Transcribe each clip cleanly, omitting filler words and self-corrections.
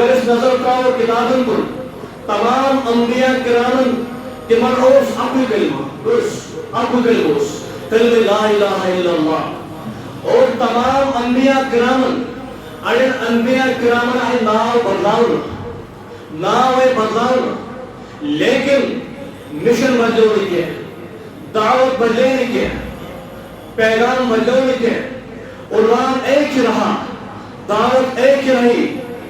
اگر اس نظر تراو کتابن کو تمام انبیاء کرامن تمن اوس اکوئی کلمہ کلمہ لا الہ الا اللہ اور تمام انبیاء کرامن اڑین انبیاء کرامن آئی ناو بدلاؤنا لیکن مشن بدلو نہیں کیا دعوت بدلے نہیں کیا پیغام بدلو نہیں کیا عنوان ایک ہی رہا دعوت ایک ہی رہی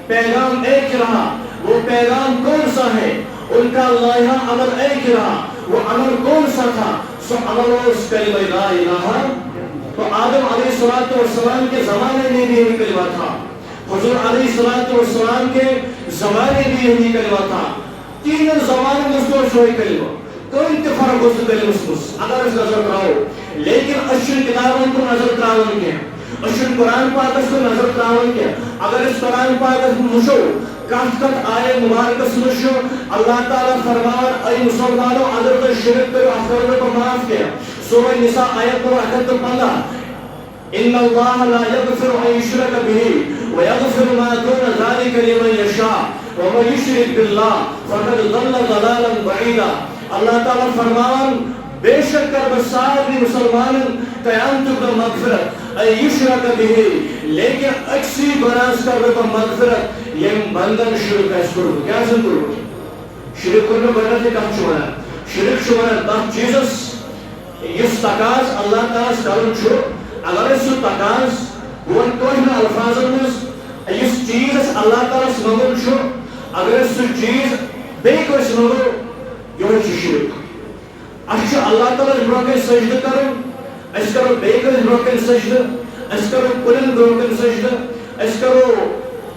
پیغام ایک ہی رہا وہ پیغام کون سا ہے ان کا لائحہ عمل ایک ہی رہا وہ عمل کون سا تھا سو عمل اس کلمہ لا الہ تو آدم علیہ السلام کے زمانے میں بھی یہی کلمہ تھا حضور علیہ السلام کے زمانے بھی یہی کلمہ تھا تین زمانے مستور شوئی کلمہ کوئی فرق اس کلمہ سمس اگر اس نظر کراؤ لیکن اشن کتابوں کو نظر کراؤں کیا اشن قرآن پاک اس کو نظر کراؤں کیا اگر اس قرآن پاک اس مشو کت آئے مبارک سمشو اللہ تعالیٰ فرمان اے مسلمانوں اگر تو شرک کرو افکر کو معاف کیا سورہ نساء آیت پر 15 ان اللہ لا یغفر ان یشرک به ویغفر ما دون ذلك لمن یشاء ومن یشرک باللہ فقد ضل ضلالا بعیدا اللہ تعالیٰ فرمان بے شک کر بسار بھی مسلمان قیامت کا مغفرت اے یشرک به لیکن اکسی گناہ کر کو مغفرت یہ بندن شرک ہے کرو کیا سن کرو شرک کرنے بنا سے کم چھوڑا شرک چھوڑا تب چیزس اس تقاض اللہ تعالیٰ کرن چھو اگر اس تقاض وہ کوئی الفاظ میں اس چیز اللہ تعالیٰ سمجھ چھو اگر اس چیز بے کوئی سمجھو یہ شرک اچھا اللہ تعالیٰ برکن سجدہ کرو اس کرو بے کوئی برکن سجدہ اس کرو کلن برکن سجدہ اس کرو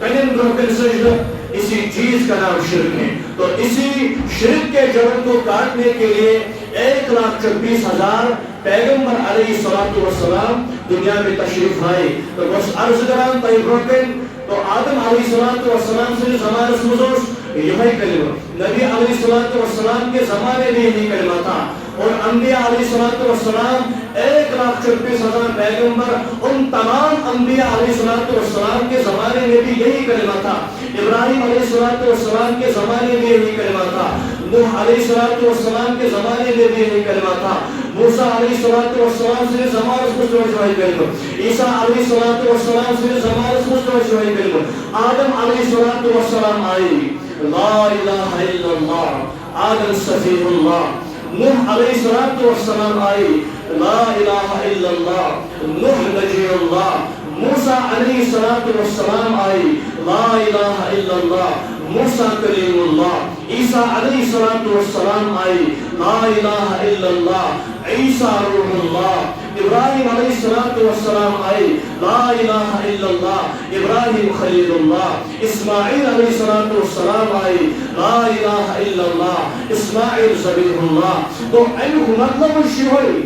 کنن برکن سجدہ اسی چیز کا نام شرک ہے تو اسی شرک کے جڑوں کو کاٹنے کے لیے 1,26,000 پیغمبر علیہ السلام دنیا میں تشریف لائے تو بس عرض کران تائی برکن تو آدم علیہ السلام سے زمانہ سمجھوش یہی کلمہ نبی علیہ السلام کے زمانے میں یہی کلمہ تھا اور انبیاء علیہ السلام 1,26,000 پیغمبر ان تمام انبیاء علیہ السلام کے زمانے میں بھی یہی کلمہ تھا ابراہیم علیہ السلام کے زمانے میں یہی کلمہ تھا نوح علیہ السلام کے زمانے میں بھی یہی کلمہ تھا موسیٰ علیہ السلام سے زمانہ مستوجہ کلمہ عیسیٰ علیہ السلام سے زمانہ مستوجہ کلمہ آدم علیہ السلام آئی لا الہ الا اللہ آدم صفی اللہ نوح علیہ السلام آئی لا الہ الا اللہ نوح نجی اللہ موسیٰ علیہ السلام آئی لا الہ الا اللہ موسیٰ کلیم اللہ عیسیٰ علیہ السلام آئی لا الہ الا اللہ عیسیٰ روح اللہ ابراہیم علیہ السلام آئی لا الہ الا اللہ ابراہیم خلیل اللہ اسماعیل علیہ السلام آئی لا الہ الا اللہ اسماعیل ذبیح اللہ تو اینو مطلب شیوئی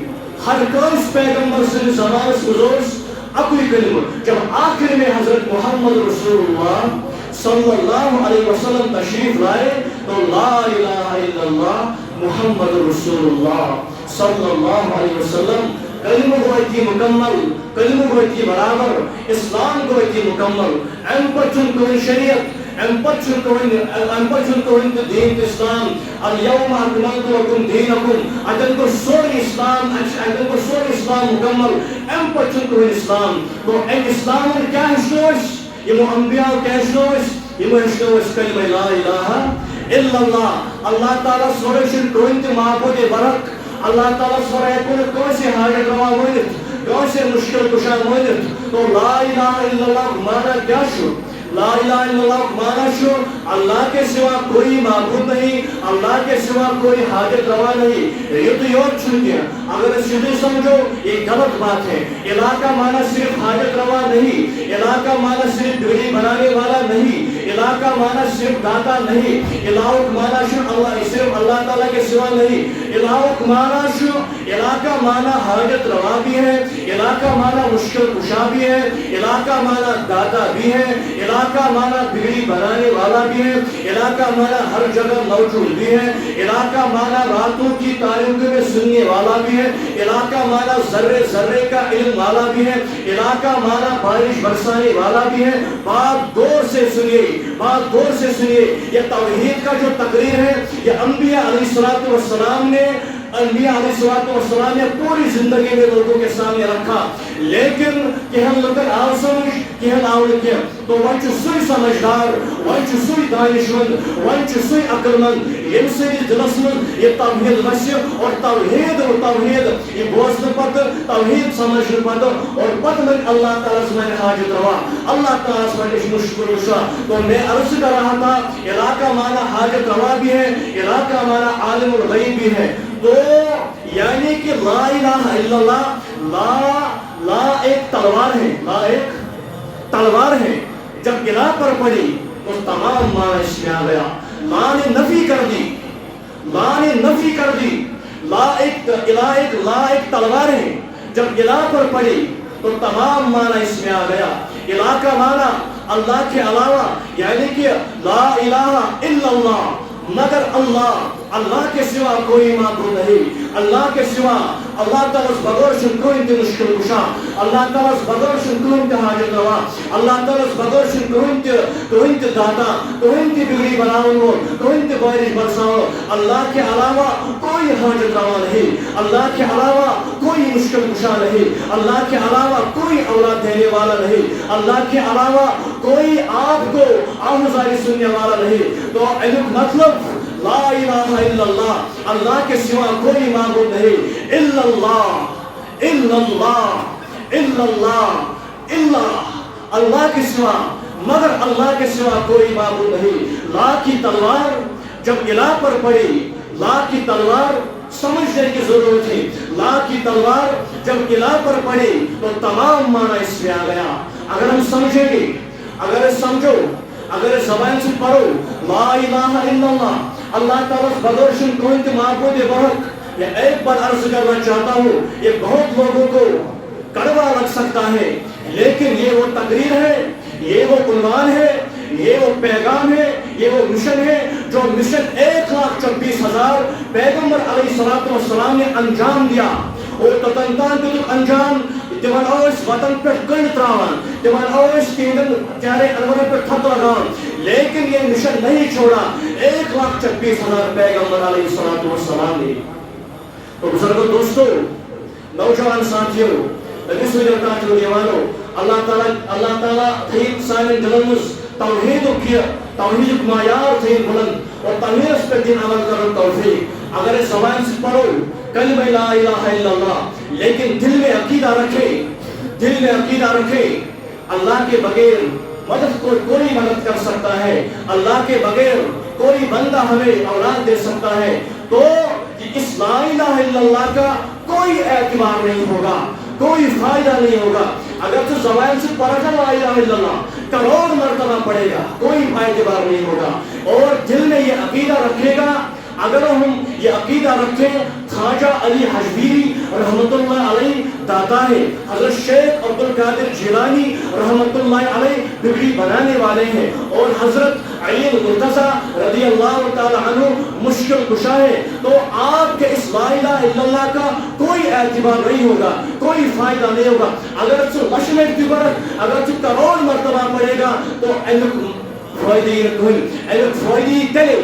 ہر کس پیغمبر سے زمانس گزورس اکوئی کلمہ جب آخر میں حضرت محمد رسول اللہ صلی اللہ علیہ وسلم تشریف لائے تو لا الہ الا اللہ محمد رسول اللہ صلی اللہ علیہ وسلم کلمہ گوئی مکمل کلمہ گوئی برابر اسلام گوئی مکمل ام پچھن کوئی شریعت ام پچھن کوئی دین اسلام الیوم اکملت لکم دینکم اجن کو سوری اسلام مکمل ام پچھن کوئی اسلام تو ام اسلام کیا ہشنوش یہ انبیاء کیا ہشنوش یہ ہشنوش کلمہ لا الہ الا اللہ اللہ تعالیٰ سورشن کوئی معبود برق اللہ تعالیٰ سورہ کن کوئی حاجت روا مولد کوئی مشکل کشا مولد تو لا الہ الا اللہ مانا کیا شو لا الہ الا اللہ مانا شو اللہ کے سوا کوئی معبود نہیں اللہ کے سوا کوئی حاجت روا نہیں یہ تو یور چھن گیا اگر اس یہ سمجھو یہ غلط بات ہے الہ کا معنی صرف حاجت روا نہیں الہ کا معنی صرف گھڑی بنانے والا نہیں الہ کا معنی صرف داتا نہیں الہ کا معنی صرف اللہ تعالیٰ کے سوا نہیں الہ کا معنی حاجت روا بھی ہے الہ کا معنی مشکل کشا بھی ہے الہ کا معنی داتا بھی ہے الہ کا معنی بگڑی بنانے والا بھی ہے الہ کا معنی ہر جگہ موجود بھی ہے الہ کا معنی راتوں کی تاریکی میں سننے والا بھی ہے، علاقہ مانا ذرے ذرے کا علم والا بھی ہے، علاقہ مانا بارش برسانے والا بھی ہے۔ بات غور سے سنیے، بات غور سے سنیے، یہ توحید کا جو تقریر ہے یہ انبیاء علیہ السلام نے پوری زندگی میں لوگوں کے سامنے رکھا، لیکن کہن لوگن آو سمجھ کہن آو لکھے تو ون سوئی سمجھدار، ون سوئی دانشمند، ون سوئی عقل مند یم سندس دلس من یہ توحید وسہ اور توحید یہ بوزن پتہ توحید سمجھنے پتہ اور پتہ لگ اللہ تعالیٰ سے میں حاجت روا، اللہ تعالیٰ سے میں مشکل وشا۔ تو میں عرض کر رہا تھا علاقہ مانا حاجت روا بھی ہے، علاقہ مانا عالم الغیب بھی ہے۔ تو یعنی کہ لا الہ الا اللہ، لا ایک تلوار ہے، لا ایک تلوار ہے، جب الہ پر پڑی تو تمام معنی اس میں آ گیا۔ لا نے نفی کر دی، لا نے نفی کر دی، لا ایک تلوار ہے، جب الہ پر پڑی تو تمام معنی اس میں آ گیا۔ الہ کا معنی اللہ کے علاوہ، یعنی کہ لا الہ الا اللہ، مگر اللہ کے سوا کوئی معبود نہیں، اللہ کے سوا اللہ تعالیٰ اس بغیر شن کوئی انت مشکل کشا، اللہ تعالیٰ اس بغیر شن کوئی انت حاجت روا، اللہ تعالیٰ اس بغیر شن کوئی انت داتا، کوئی انت بگڑی بناؤں، کوئی انت بارش برساؤں، اللہ کے علاوہ کوئی حاجت روا نہیں، اللہ کے علاوہ کوئی مشکل کشا نہیں، اللہ کے علاوہ کوئی اولاد دینے والا نہیں، اللہ کے علاوہ کوئی آپ کو آہذاری سننے والا نہیں۔ تو مطلب لا الہ الا اللہ، اللہ کے سوا کوئی معبود نہیں، الا اللہ، الا اللہ، الا اللہ، الا اللہ کے سوا، مگر اللہ کے سوا کوئی معبود نہیں۔ لا کی تلوار جب الہ پر پڑی، لا کی تلوار سمجھنے کی ضرورت ہے، لا کی تلوار جب الہ پر پڑی تو تمام معنی اس میں آ گیا۔ اگر ہم سمجھیں گے، اگر سمجھو، اگر زبان سے پڑھو لا الہ الا اللہ، اللہ تعالیٰ بغیر شن کوئی معبود برحق، یہ ایک بار عرض کرنا چاہتا ہوں، یہ بہت لوگوں کو کڑوا لگ سکتا ہے، لیکن یہ وہ تقریر ہے، یہ وہ عنوان ہے، یہ وہ پیغام ہے، یہ وہ مشن ہے جو مشن 1,24,000 پیغمبر علیہ السلام نے انجام دیا، اور توتنتان تیتک انجام تمن اوس وطن پر کن تراوان، تمن اوس تیندن چہرے انورن پر تھپ لگان، لیکن یہ مشن نہیں چھوڑا 1,24,000 پیغمبر علیہ السلام نے۔ تو بزرگوں، دوستو، نوجوان ساتھیوں، نبی صلی اللہ علیہ وسلم، اللہ تعالیٰ تھیب سائن دلمز توحید معیار تھیب بلند اور توحید اس پر دین عمل کرن توفیق۔ اگر اس زبان سے پڑھو کلمہ لا الہ الا اللہ، لیکن دل میں عقیدہ رکھے، دل میں عقیدہ رکھے اللہ کے بغیر مدد کوئی مدد کر سکتا ہے، اللہ کے بغیر کوئی بندہ ہمیں اولاد دے سکتا ہے، تو اس لا الہ الا اللہ کا کوئی اعتبار نہیں ہوگا، کوئی فائدہ نہیں ہوگا۔ اگر تو زبان سے پڑھا لا الہ الا اللہ کروڑ مرتبہ پڑھے گا، کوئی اعتبار نہیں ہوگا۔ اور دل میں یہ عقیدہ رکھے گا، اگر ہم یہ عقیدہ رکھیں خواجہ علی حجویری رحمت اللہ علیہ داتا ہے، حضرت شیخ عبد القادر جیلانی رحمت اللہ علیہ بگڑی بنانے والے ہیں، اور حضرت علی المرتضیٰ رضی اللہ تعالی عنہ مشکل کشا ہے، تو آپ کے اس لا الہ الا اللہ کا کوئی اعتبار نہیں ہوگا، کوئی فائدہ نہیں ہوگا۔ اگر تو لشمت کی برک اگر تو کروڑ مرتبہ پڑے گا تو ایلک فائدی رکھن، ایلک فائدی تلے،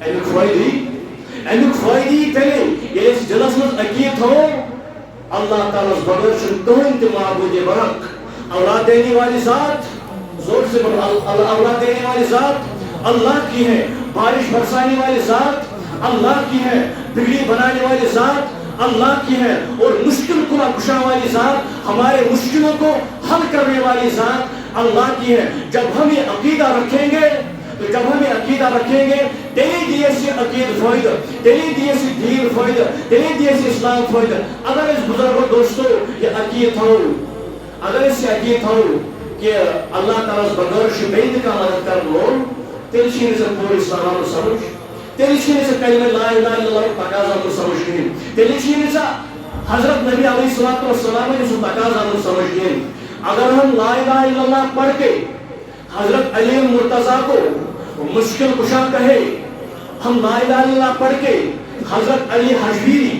ایلک فائدی تلے، یہ اس جلس میں عقید ہو اللہ تعالیٰ بغیر شن کوئی تے معبود برحق، اولاد دینے والی ذات، زور سے اولاد دینے والی ذات اللہ کی ہے، بارش برسانے والی ذات اللہ کی ہے، بگڑی بنانے والی ذات اللہ کی ہے، اور مشکل کشا والی ذات، ہمارے مشکلوں کو حل کرنے والی ذات اللہ کی ہے۔ جب ہم یہ عقیدہ رکھیں گے، تو جب ہم یہ عقیدہ رکھیں گے، تیری دیے سے عقید فائدہ، تیری دیے سے دین فائدہ، تیری دیے سے اسلام فائدہ۔ اگر اس بزرگوں دوستو یہ عقید ہو، اگر اس سے عقید ہو کہ اللہ تعالیٰ بغیر شبید کا مدد کر لو، تیل شیئر سے پوری اسلام کو سمجھ، تیل شیئر سے کلمہ لا الہ الا اللہ تقاضا کو سمجھ گئے، تیل شیئر سے حضرت نبی علیہ السلام نے جو تقاضا کو سمجھ گئے۔ اگر ہم لا الہ الا اللہ پڑھ کے حضرت علی المرتضیٰ کو مشکل کشا کہے، ہم لا الہ الا اللہ پڑھ کے حضرت علی Hujwiri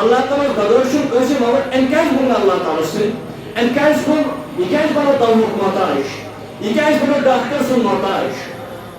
Allah Ta'ala bagaşın özü mağdur enkaz bunu Allah Ta'ala'sı enkaz bunu ikaz bana davuk muhtaç ikaz bana doktor muhtaç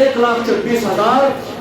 1,26,000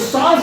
7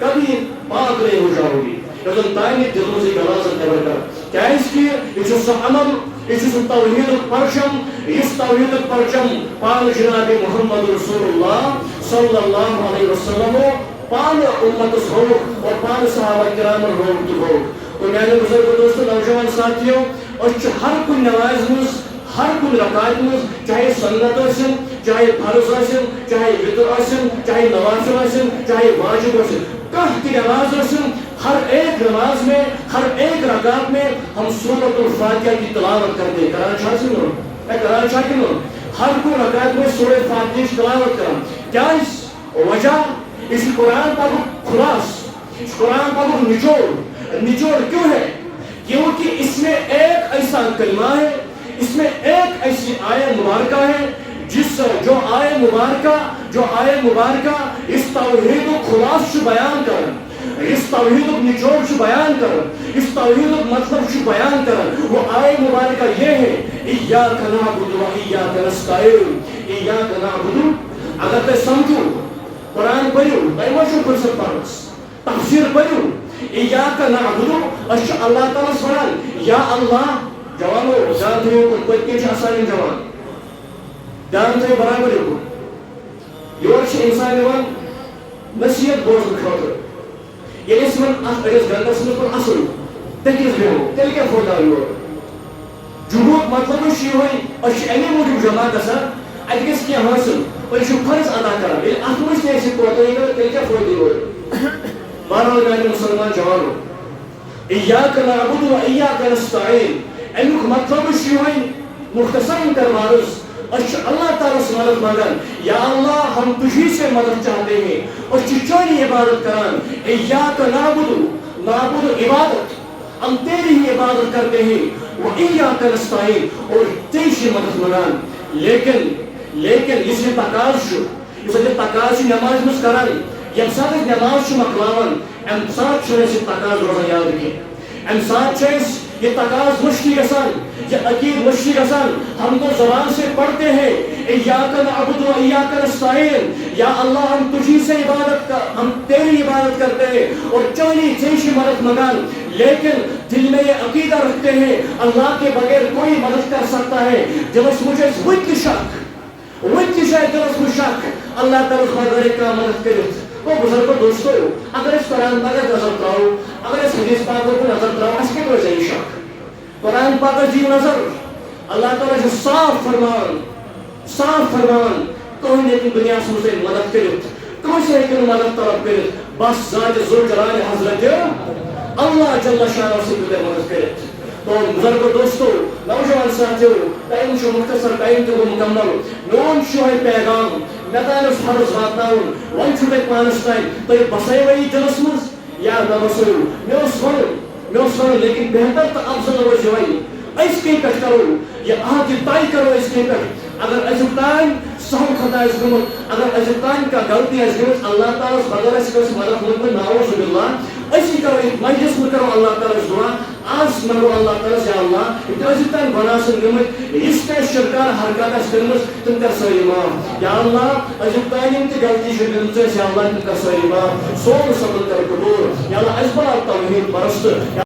کبھی پاک نہیں ہو جاؤ گی لیکن تائنی دل مزی غلازت نبر کر کیا اس کی یہ سا عمل یہ سا توحید پرچم اس توحید پرچم پان جناب محمد رسول اللہ صلی اللہ علیہ وسلم پان امت ہو اور پان صحابہ کرام روک ہو تو میانے بزرگ دوستو نوجوان ساتھیوں اور ہر کوئی نماز مز ہر کوئی رکعت مز چاہے سنت آسن چاہے فرض آسن چاہے وتر آسن چاہے نوافل آسن چاہے واجب آسن کہاں کی نماز آسن ہر ایک نماز میں ہر ایک رکعت میں ہم سورۃ الفاتحہ کی تلاوت کرتے ہیں قرآن شاہ سے نور میں قرآن شاہ کی نور ہر کوئی رکعت میں سورۃ فاتحہ کی تلاوت کریں کیا اس وجہ اس قرآن کا خلاص اس قرآن کا نچوڑ کیوں ہے کیونکہ اس میں ایک ایسا کلمہ ہے اس میں ایک ایسی آیت مبارکہ ہے جس جو آیت مبارکہ اس توحید و خلاص سے بیان کر اس توحید و نچوڑ سے بیان کر اس توحید و مطلب سے بیان کر وہ آیت مبارکہ یہ ہے ایاک نعبد و ایاک نستعین ایاک نعبد اگر تے سمجھو قرآن پڑھو تائی مشہور فرصت پارس تفسیر پڑھو ایاک نعبد اچھا اللہ تعالیٰ سبحان یا اللہ جوانو جان تھے کن کوئی کیچ آسانی جوان جان تھے برابر کو یورش انسان یوان نصیحت بوزن خاطر یہ اس من اگز گندس میں پر اصل تکیز بھی ہو تل کیا فوٹا یور جمہور مطلب شیئی ہوئی اور شیئی موجود جماعت اثر اگز کیا حاصل اور شو فرض ادا کرا یہ اخمش نے ایسی کوتا ہی کرا تل کیا فوٹی ہوئی بارہ میں مسلمان جوانو ایاک نعبد و ایاک نستعین ایک مطلب شیئی مختصر کر معروض اللہ تعالیٰ سے مدد مانگن یا اللہ ہم تجھی سے مدد چاہتے ہیں اور چچانی عبادت کران ایاک نعبد عبادت ہم تیری ہی عبادت کرتے ہیں وہ ایاک نستعین اور تیشی مدد مانگن لیکن اس نے تقاض شو اس نے تقاض نماز مس کران یم ساتھ نماز شو مکلاون ام ساتھ چھنے سے تقاض روزہ یاد رکھیں ام ساتھ چھنے یہ تقاض مشکی گسان یہ عقید مشکی گسان ہم تو زبان سے پڑھتے ہیں ایاک نعبد و ایاک نستعین یا اللہ ہم تجھی سے عبادت ہم تیری عبادت کرتے ہیں اور چولی چیشی مدد مگان لیکن دل میں یہ عقیدہ رکھتے ہیں اللہ کے بغیر کوئی مدد کر سکتا ہے جب اس مجھے وچ شک دلس میں شک اللہ تعالیٰ بغیر کا مدد کرے وہ بزرگ دوستو اگر اس قرآن پاک نظر تراؤ اگر اس حدیث پاک کو نظر تراؤ اس کے کوئی صحیح شک قرآن پاک جی نظر اللہ تعالیٰ جو صاف فرمان کوئی نہیں دنیا سے مجھے مدد کرت کوئی سے ایک مدد طلب کرت بس ذات ذوالجلال حضرت اللہ جل شانہ سے مدد کرت تو بزرگ دوستو نوجوان ساتھیو ٹائم شو مختصر ٹائم تو مکمل نون شو ہے پیغام نتانس فرض واتناون ون چھو تک پانس ٹائم تو یہ بسائی وئی جلس مز یا نبسو میں اس ون لیکن بہتر تو افضل ہو جوائی اس کے کٹ کرو یہ آج تائی کرو اس کے کٹ اگر عزتان سہم خطا اس گمت اگر عزتان کا غلطی اس گمت اللہ تعالیٰ بغیر اس کے مدد ملک میں نعوذ باللہ اسی کرو ایک مجلس میں کرو اللہ تعالیٰ دعا آج منگو اللہ تعالیٰ سے اللہ اتنا عزتان بنا سن گمت اس کے شرکار حرکات اس گمت تم کر سوئی ماں یا اللہ عزتان انتی غلطی شکل سے اللہ تم کر سوئی ماں سول سبل کر قبور یا اللہ عزبال توحید پرست